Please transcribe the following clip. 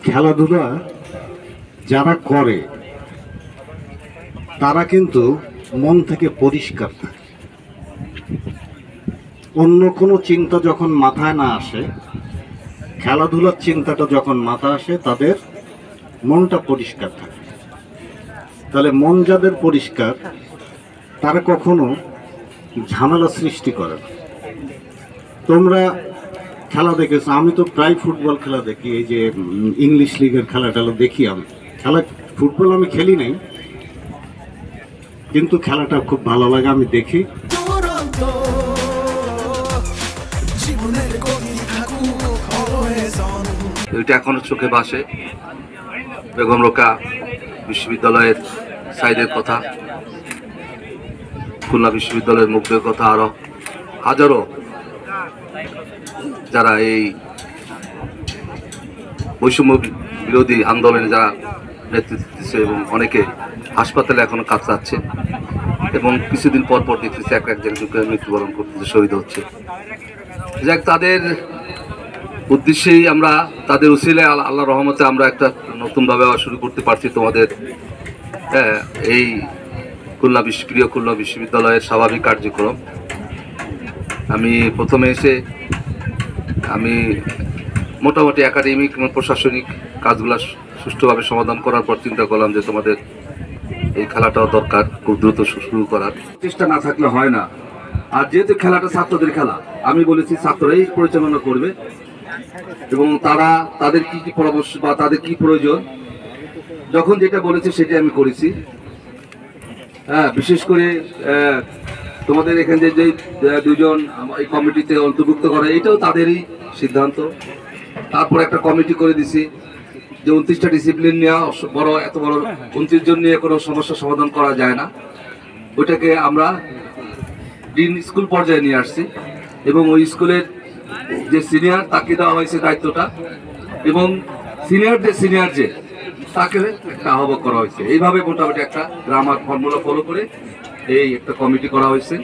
খেলাধুলা যারা করে তারা কিন্তু মন থেকে পরিষ্কার থাকে। অন্য কোনো চিন্তা যখন মাথায় না আসে, খেলাধুলার চিন্তাটা যখন মাথায় আসে তাদের মনটা পরিষ্কার থাকে। তাহলে মন যাদের পরিষ্কার তারা কখনো ঝামেলা সৃষ্টি করে না। তোমরা খেলা দেখেছো, আমি তো প্রায় ফুটবল খেলা দেখি, এই যে ইংলিশ লিগের খেলাটা দেখি। আমি ফুটবল আমি খেলি নাই, কিন্তু খেলাটা খুব ভালো লাগে, আমি দেখি। এটা এখনো চোখে ভাসে বেগম রোকেয়া বিশ্ববিদ্যালয়ের সাইদের কথা, খুলনা বিশ্ববিদ্যালয়ের মুখের কথা, আরো হাজারো যারা এই বৈষম্য বিরোধী আন্দোলনে যারা নেতৃত্ব দিচ্ছে এবং অনেকে হাসপাতালে এখনো কাতরাচ্ছে এবং কিছুদিন পর পর দেখতেছে একজন মৃত্যুবরণ করতেছে, শহীদ হচ্ছে। যাক, তাদের উদ্দেশ্যেই আমরা, তাদের উসিলায় আল্লাহ রহমতে আমরা একটা নতুনভাবে শুরু করতে পারছি তোমাদের এই খুলনা বিশ্ববিদ্যালয়ের স্বাভাবিক কার্যক্রম। আমি প্রথমে এসে আমি মোটামুটি একাডেমিক এবং প্রশাসনিক কাজগুলো সুষ্ঠুভাবে সমাধান করার পর চিন্তা করলাম যে তোমাদের এই খেলাটাও দরকার খুব দ্রুত শুরু করার। চেষ্টা না থাকলে হয় না। আর যেহেতু খেলাটা ছাত্রদের খেলা, আমি বলেছি ছাত্ররাই পরিচালনা করবে এবং তারা তাদের কি কি পরামর্শ বা তাদের কি প্রয়োজন যখন যেটা বলেছে সেটা আমি করেছি। হ্যাঁ, বিশেষ করে তোমাদের এখানে যে দুজন এই কমিটিতে অন্তর্ভুক্ত করা, এটাও তাদেরই সিদ্ধান্ত। তারপর একটা কমিটি করে দিছি যে 29টা ডিসিপ্লিন নেওয়া বড়, এত বড় 29 জন নিয়ে কোনো সমস্যা সমাধান করা যায় না। ওইটাকে আমরা ডিন স্কুল পর্যায়ে নিয়ে আসছি এবং ওই স্কুলের যে সিনিয়র তাকে দেওয়া হয়েছে দায়িত্বটা এবং সিনিয়র যে তাকে একটা আহ্বায়ক করা হয়েছে। এইভাবে মোটামুটি একটা গ্রামার ফর্মুলা ফলো করে এই একটা কমিটি করা হয়েছে।